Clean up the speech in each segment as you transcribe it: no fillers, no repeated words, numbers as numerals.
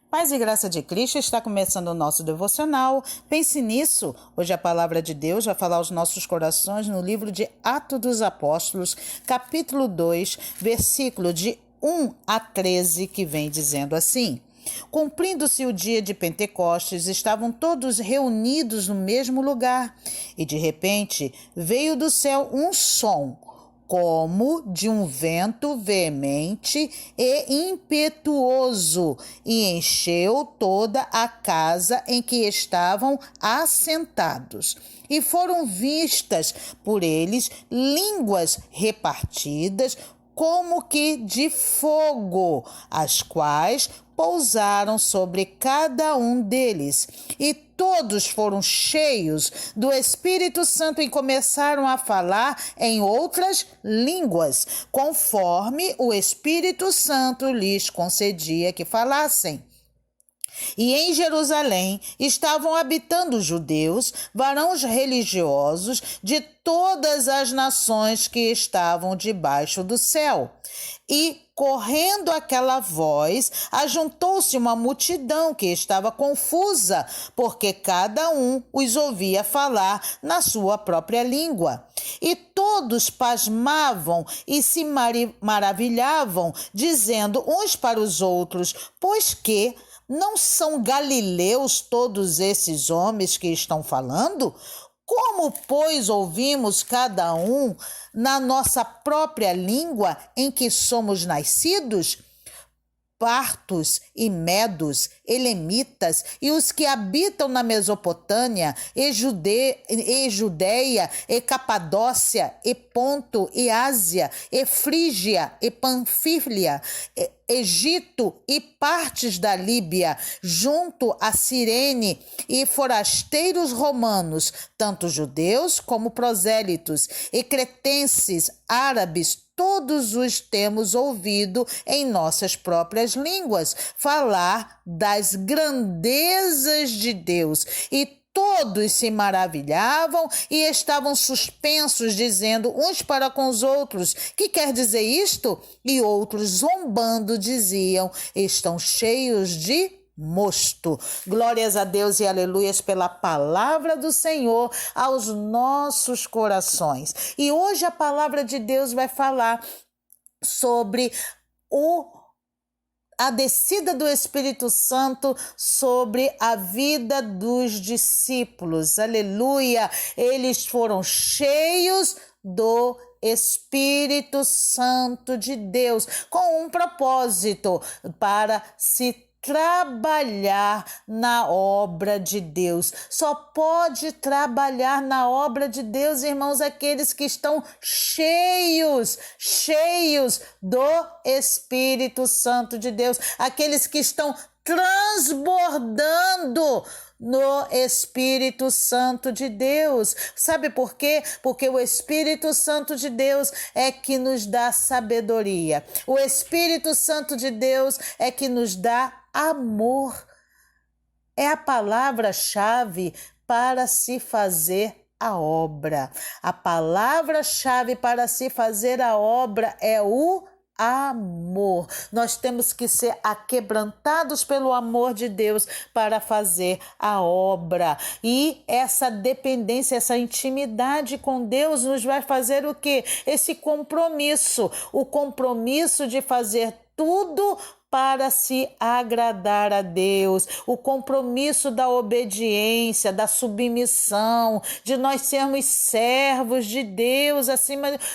Paz e graça de Cristo, está começando o nosso devocional. Pense nisso. Hoje a palavra de Deus vai falar aos nossos corações no livro de Atos dos Apóstolos, capítulo 2, versículo de 1 a 13, que vem dizendo assim: Cumprindo-se o dia de Pentecostes, estavam todos reunidos no mesmo lugar, e de repente veio do céu um som, como de um vento veemente e impetuoso, e encheu toda a casa em que estavam assentados. E foram vistas por eles línguas repartidas, como que de fogo, as quais pousaram sobre cada um deles. E todos foram cheios do Espírito Santo e começaram a falar em outras línguas, conforme o Espírito Santo lhes concedia que falassem. E em Jerusalém estavam habitando judeus, varões religiosos de todas as nações que estavam debaixo do céu. E, correndo aquela voz, ajuntou-se uma multidão que estava confusa, porque cada um os ouvia falar na sua própria língua. E todos pasmavam e se maravilhavam, dizendo uns para os outros: pois que não são galileus todos esses homens que estão falando? Como, pois, ouvimos cada um na nossa própria língua em que somos nascidos? Partos e medos, elemitas e os que habitam na Mesopotâmia, e Judeia, e Capadócia, e Ponto, e Ásia, e Frígia, e Panfília, Egito e partes da Líbia, junto a Cirene, e forasteiros romanos, tanto judeus como prosélitos, e cretenses, árabes, todos os temos ouvido em nossas próprias línguas falar das grandezas de Deus. E todos se maravilhavam e estavam suspensos, dizendo uns para com os outros: que quer dizer isto? E outros, zombando, diziam: estão cheios de mosto. Glórias a Deus e aleluias pela palavra do Senhor aos nossos corações. E hoje a palavra de Deus vai falar sobre a descida do Espírito Santo sobre a vida dos discípulos. Aleluia! Eles foram cheios do Espírito Santo de Deus, com um propósito, para se trabalhar na obra de Deus. Só pode trabalhar na obra de Deus, irmãos, aqueles que estão cheios do Espírito Santo de Deus, aqueles que estão transbordando no Espírito Santo de Deus. Sabe por quê? Porque o Espírito Santo de Deus é que nos dá sabedoria. O Espírito Santo de Deus é que nos dá amor. É a palavra-chave para se fazer a obra. A palavra-chave para se fazer a obra é o amor. Nós temos que ser aquebrantados pelo amor de Deus para fazer a obra. E essa dependência, essa intimidade com Deus nos vai fazer o quê? Esse compromisso, o compromisso de fazer tudo para se agradar a Deus, o compromisso da obediência, da submissão, de nós sermos servos de Deus.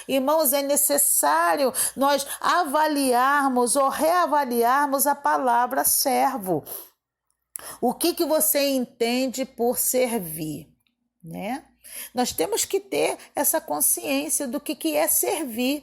Irmãos, é necessário nós avaliarmos ou reavaliarmos a palavra servo. O que você entende por servir, né? Nós temos que ter essa consciência do que é servir.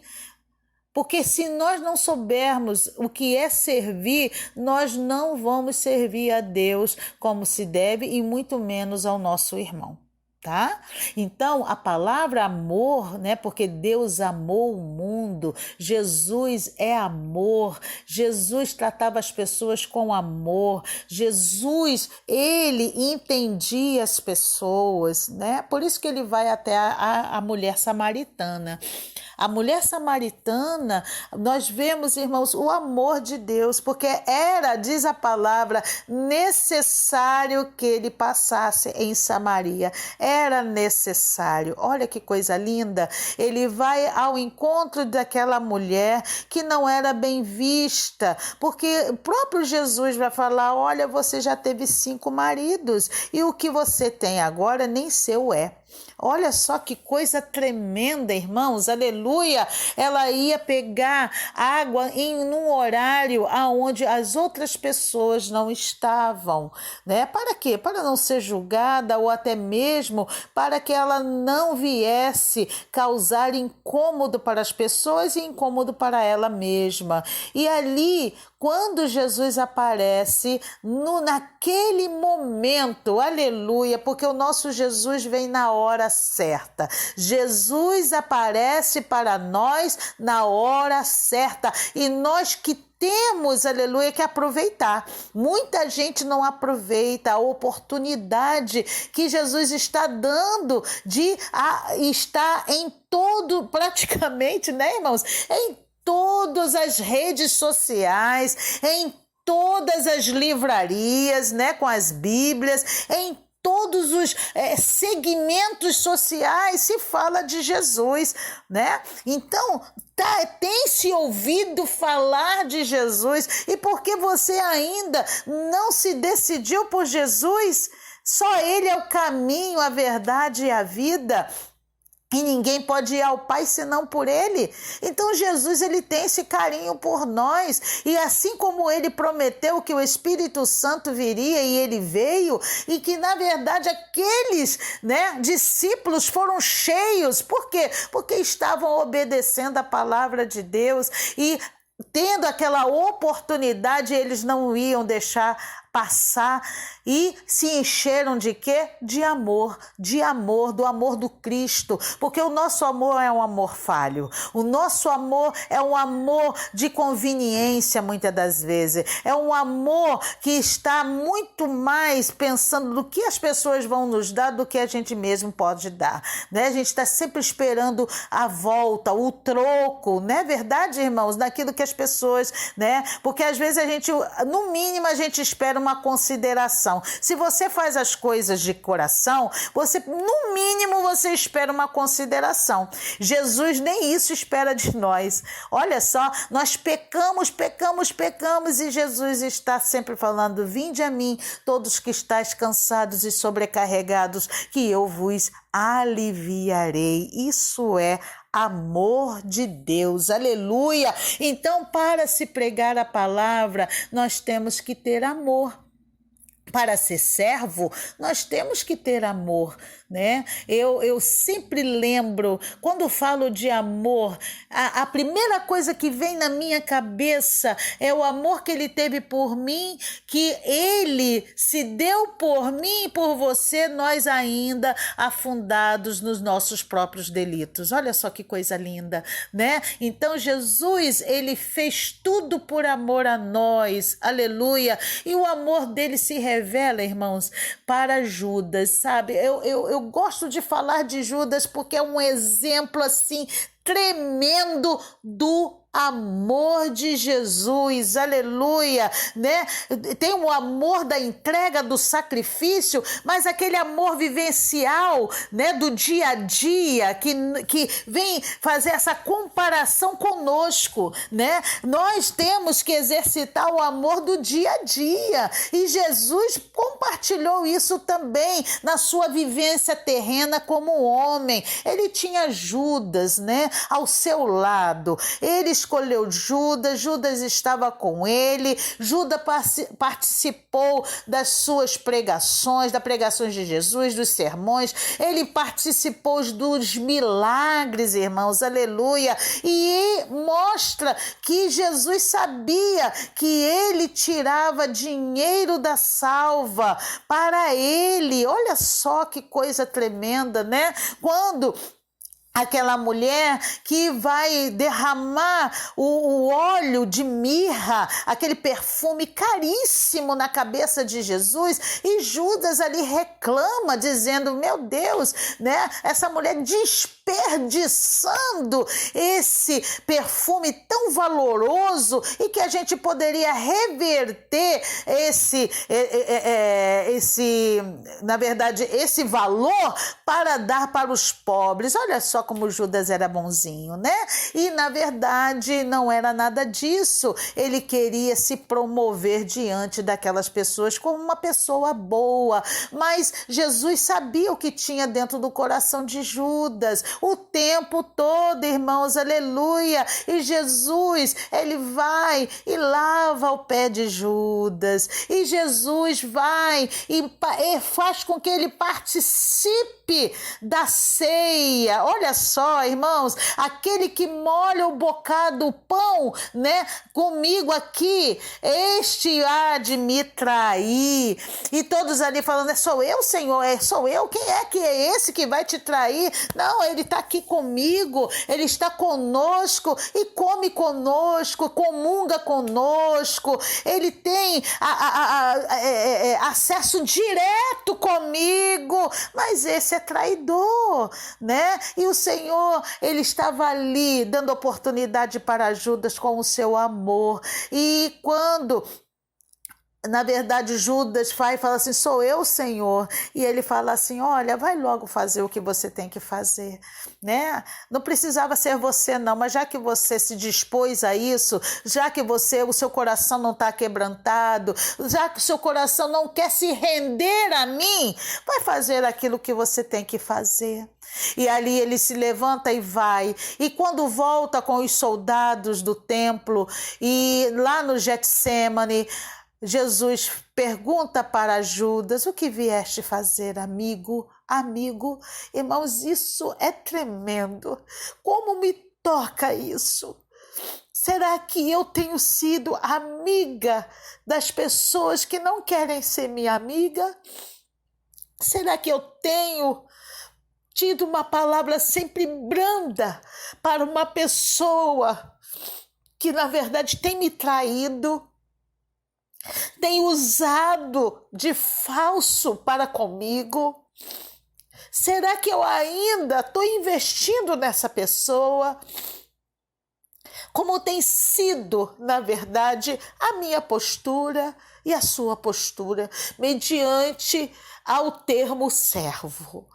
Porque se nós não soubermos o que é servir, nós não vamos servir a Deus como se deve e muito menos ao nosso irmão, tá? Então, a palavra amor, né? Porque Deus amou o mundo, Jesus é amor, Jesus tratava as pessoas com amor, Jesus, ele entendia as pessoas, né? Por isso que ele vai até a mulher samaritana. A mulher samaritana, nós vemos, irmãos, o amor de Deus, porque era, diz a palavra, necessário que ele passasse em Samaria. Era necessário. Olha que coisa linda. Ele vai ao encontro daquela mulher que não era bem vista, porque o próprio Jesus vai falar: olha, você já teve 5 maridos e o que você tem agora nem seu é. Olha só que coisa tremenda, irmãos, aleluia. Ela ia pegar água num horário aonde as outras pessoas não estavam, né? Para quê? Para não ser julgada ou até mesmo para que ela não viesse causar incômodo para as pessoas e incômodo para ela mesma. E ali, quando Jesus aparece, naquele momento, aleluia, porque o nosso Jesus vem na hora certa. Jesus aparece para nós na hora certa e nós que temos, aleluia, que aproveitar. Muita gente não aproveita a oportunidade que Jesus está dando de estar em todo, praticamente, né, irmãos? Em todas as redes sociais, em todas as livrarias, né, com as Bíblias, em todos os segmentos sociais se fala de Jesus, né? Então, tem se ouvido falar de Jesus, e porque você ainda não se decidiu por Jesus, só Ele é o caminho, a verdade e a vida. E ninguém pode ir ao Pai senão por Ele. Então Jesus, Ele tem esse carinho por nós. E assim como Ele prometeu que o Espírito Santo viria e Ele veio, e que na verdade aqueles, né, discípulos foram cheios. Por quê? Porque estavam obedecendo a palavra de Deus e tendo aquela oportunidade, eles não iam deixar passar e se encheram de quê? De amor, do amor do Cristo, porque o nosso amor é um amor falho, o nosso amor é um amor de conveniência muitas das vezes, é um amor que está muito mais pensando no que as pessoas vão nos dar do que a gente mesmo pode dar, né? A gente está sempre esperando a volta, o troco, não é verdade, irmãos? Daquilo que as pessoas, né? Porque às vezes a gente, no mínimo, a gente espera uma consideração. Se você faz as coisas de coração, no mínimo, você espera uma consideração. Jesus nem isso espera de nós. Olha só, nós pecamos e Jesus está sempre falando: vinde a mim, todos que estáis cansados e sobrecarregados, que eu vos aliviarei. Isso é amor de Deus, aleluia. Então, para se pregar a palavra, nós temos que ter amor. Para ser servo, nós temos que ter amor, né? Eu sempre lembro, quando falo de amor, a primeira coisa que vem na minha cabeça é o amor que Ele teve por mim, que Ele se deu por mim e por você, nós ainda afundados nos nossos próprios delitos. Olha só que coisa linda, né? Então Jesus, Ele fez tudo por amor a nós, aleluia, e o amor dele se revela, irmãos, para Judas, sabe? Eu gosto de falar de Judas porque é um exemplo assim tremendo do amor de Jesus, aleluia, né? Tem o amor da entrega, do sacrifício, mas aquele amor vivencial, né, do dia a dia, que vem fazer essa comparação conosco, né? Nós temos que exercitar o amor do dia a dia, e Jesus compartilhou isso também na sua vivência terrena como homem. Ele tinha Judas, né, ao seu lado. Ele escolheu Judas estava com ele, Judas participou das suas pregações, das pregações de Jesus, dos sermões, ele participou dos milagres, irmãos, aleluia, e mostra que Jesus sabia que ele tirava dinheiro da salva para ele. Olha só que coisa tremenda, né? Quando aquela mulher que vai derramar o óleo de mirra, aquele perfume caríssimo na cabeça de Jesus, e Judas ali reclama, dizendo, meu Deus, né? Essa mulher desperdiçando esse perfume tão valoroso e que a gente poderia reverter na verdade, esse valor para dar para os pobres. Olha só como Judas era bonzinho, né? E na verdade não era nada disso. Ele queria se promover diante daquelas pessoas como uma pessoa boa, mas Jesus sabia o que tinha dentro do coração de Judas o tempo todo, irmãos, aleluia. E Jesus, ele vai e lava o pé de Judas, e Jesus vai e faz com que ele participe da ceia. Olha só, irmãos, aquele que molha o bocado, o pão, né, comigo aqui, este há de me trair. E todos ali falando, sou eu, Senhor, sou eu? Quem é que é esse que vai te trair? Não, ele está aqui comigo, ele está conosco e come conosco, comunga conosco, ele tem acesso direto comigo, mas esse é traidor, né? E o Senhor, ele estava ali dando oportunidade para Judas com o seu amor. E quando na verdade Judas vai e fala assim, sou eu, Senhor, e ele fala assim, olha, vai logo fazer o que você tem que fazer, né? Não precisava ser você não, mas já que você se dispôs a isso, já que o seu coração não está quebrantado, já que o seu coração não quer se render a mim, vai fazer aquilo que você tem que fazer. E ali ele se levanta e vai, e quando volta com os soldados do templo, e lá no Getsêmani, Jesus pergunta para Judas, o que vieste fazer, amigo? Amigo, irmãos, isso é tremendo. Como me toca isso? Será que eu tenho sido amiga das pessoas que não querem ser minha amiga? Será que eu tenho tido uma palavra sempre branda para uma pessoa que, na verdade, tem me traído? Tem usado de falso para comigo? Será que eu ainda estou investindo nessa pessoa? Como tem sido, na verdade, a minha postura e a sua postura, mediante ao termo servo?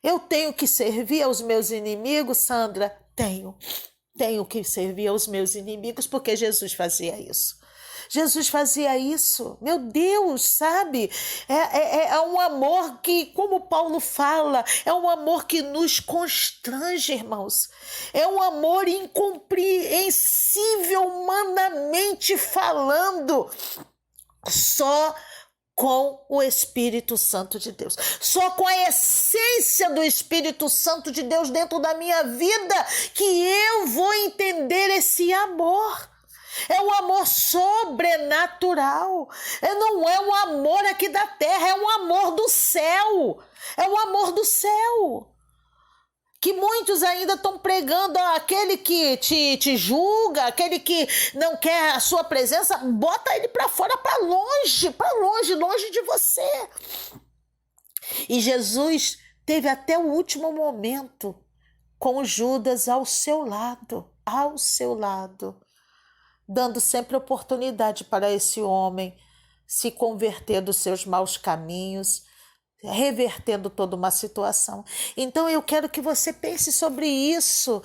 Eu tenho que servir aos meus inimigos, Sandra? Tenho que servir aos meus inimigos, porque Jesus fazia isso. Jesus fazia isso, meu Deus, sabe? É um amor que, como Paulo fala, é um amor que nos constrange, irmãos. É um amor incompreensível, humanamente falando, só com o Espírito Santo de Deus, só com a essência do Espírito Santo de Deus dentro da minha vida, que eu vou entender esse amor. É um amor sobrenatural, não é um amor aqui da terra, é um amor do céu, é um amor do céu, que muitos ainda estão pregando, aquele que te julga, aquele que não quer a sua presença, bota ele para fora, para longe de você. E Jesus teve até o último momento com Judas ao seu lado, dando sempre oportunidade para esse homem se converter dos seus maus caminhos, revertendo toda uma situação. Então eu quero que você pense sobre isso.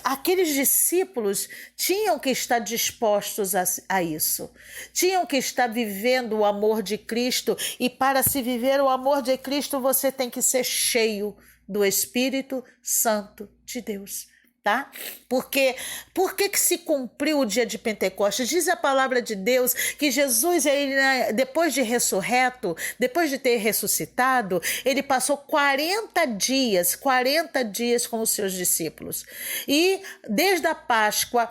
Aqueles discípulos tinham que estar dispostos a isso, tinham que estar vivendo o amor de Cristo, e para se viver o amor de Cristo você tem que ser cheio do Espírito Santo de Deus. Tá? Por que se cumpriu o dia de Pentecostes? Diz a palavra de Deus que Jesus, ele, depois de ressurreto, depois de ter ressuscitado, ele passou 40 dias com os seus discípulos. E desde a Páscoa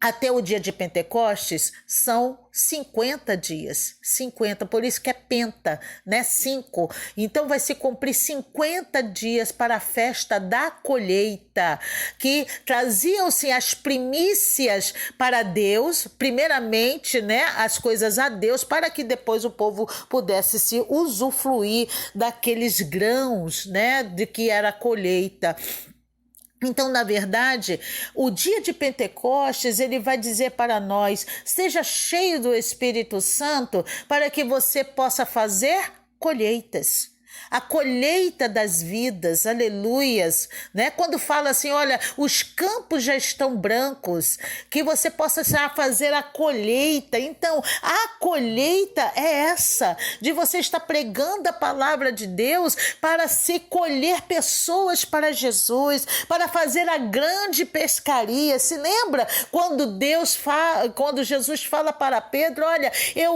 até o dia de Pentecostes são 50 dias, 50, por isso que é penta, né? 5. Então vai se cumprir 50 dias para a festa da colheita, que traziam-se as primícias para Deus, primeiramente, né? As coisas a Deus, para que depois o povo pudesse se usufruir daqueles grãos, né? De que era a colheita. Então, na verdade, o dia de Pentecostes, ele vai dizer para nós, seja cheio do Espírito Santo para que você possa fazer colheitas. A colheita das vidas, aleluias, né? Quando fala assim, olha, os campos já estão brancos, que você possa fazer a colheita. Então, a colheita é essa, de você estar pregando a palavra de Deus para se colher pessoas para Jesus, para fazer a grande pescaria. Se lembra quando quando Jesus fala para Pedro, olha,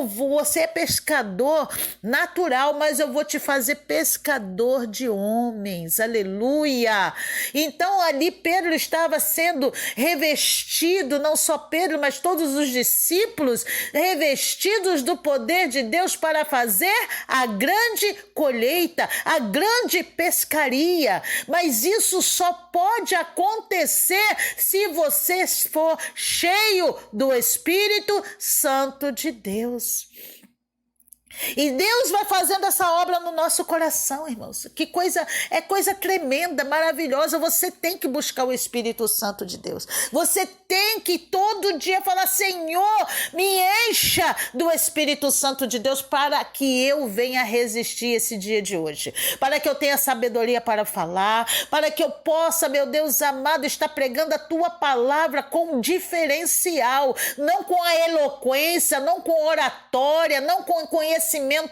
você é pescador natural, mas eu vou te fazer pescador de homens, aleluia. Então ali Pedro estava sendo revestido, não só Pedro, mas todos os discípulos, revestidos do poder de Deus para fazer a grande colheita, a grande pescaria. Mas isso só pode acontecer se você for cheio do Espírito Santo de Deus. E Deus vai fazendo essa obra no nosso coração, irmãos. Que coisa, é coisa tremenda, maravilhosa. Você tem que buscar o Espírito Santo de Deus. Você tem que todo dia falar, Senhor, me encha do Espírito Santo de Deus para que eu venha resistir esse dia de hoje. Para que eu tenha sabedoria para falar, para que eu possa, meu Deus amado, estar pregando a tua palavra com diferencial, não com a eloquência, não com oratória, não com conhecimento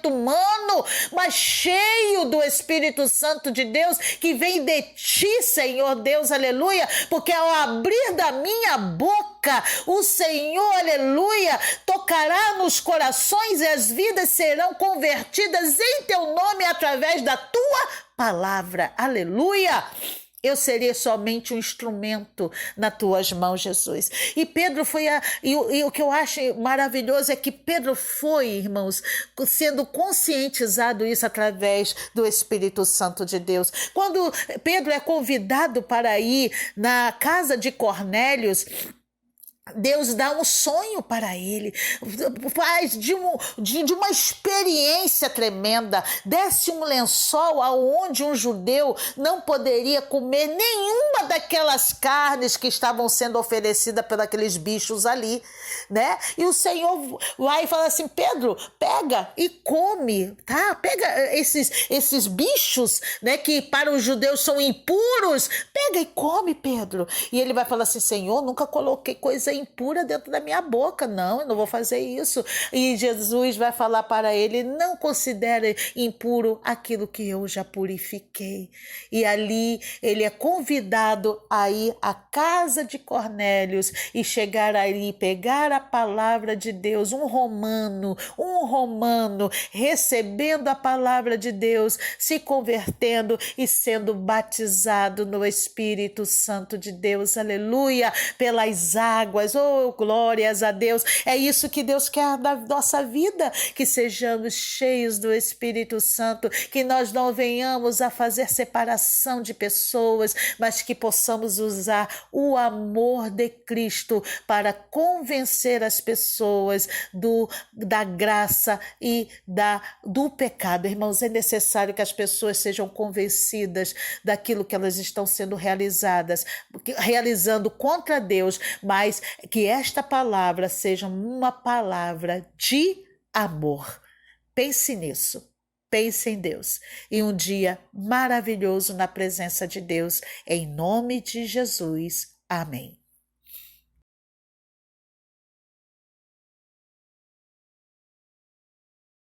humano, mas cheio do Espírito Santo de Deus que vem de ti, Senhor Deus, aleluia, porque ao abrir da minha boca, o Senhor, aleluia, tocará nos corações e as vidas serão convertidas em teu nome através da tua palavra, aleluia. Eu serei somente um instrumento nas tuas mãos, Jesus. E Pedro foi e o que eu acho maravilhoso é que Pedro foi, irmãos, sendo conscientizado isso através do Espírito Santo de Deus. Quando Pedro é convidado para ir na casa de Cornélios, Deus dá um sonho para ele, faz de uma experiência tremenda, desce um lençol aonde um judeu não poderia comer nenhuma daquelas carnes que estavam sendo oferecidas por aqueles bichos ali, né? E o Senhor vai e fala assim, Pedro, pega e come, tá? Pega esses bichos, né, que para os judeus são impuros, pega e come, Pedro. E ele vai falar assim, Senhor, nunca coloquei coisa impura dentro da minha boca, não, eu não vou fazer isso. E Jesus vai falar para ele, não considere impuro aquilo que eu já purifiquei. E ali ele é convidado a ir à casa de Cornélios e chegar ali, pegar a palavra de Deus, um romano, recebendo a palavra de Deus, se convertendo e sendo batizado no Espírito Santo de Deus, aleluia, pelas águas, oh, glórias a Deus. É isso que Deus quer da nossa vida, que sejamos cheios do Espírito Santo, que nós não venhamos a fazer separação de pessoas, mas que possamos usar o amor de Cristo para convencer as pessoas da graça e do pecado. Irmãos, é necessário que as pessoas sejam convencidas daquilo que elas estão sendo realizando contra Deus, mas que esta palavra seja uma palavra de amor. Pense nisso. Pense em Deus. E um dia maravilhoso na presença de Deus. Em nome de Jesus. Amém.